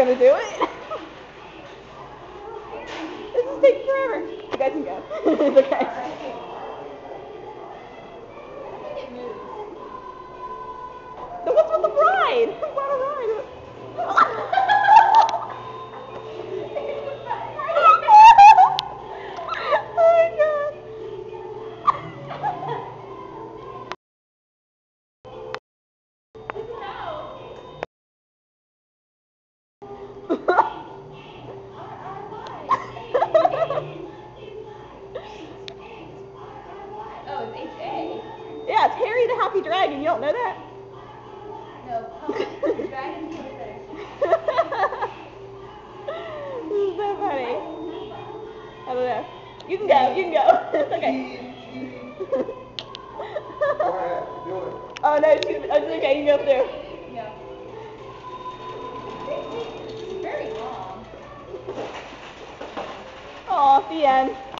gonna do it. This is taking forever. You guys can go. It's okay. Then what's with the bride? Who brought a ride? Oh, it's H-A. Yeah, it's Harry the Happy Dragon. You don't know that? No, dragon's for the fish. This is so funny. I don't know. You can go. You can go. It's okay. Oh no, it's okay. You can go through. Yeah. It's very long. Aw, the end.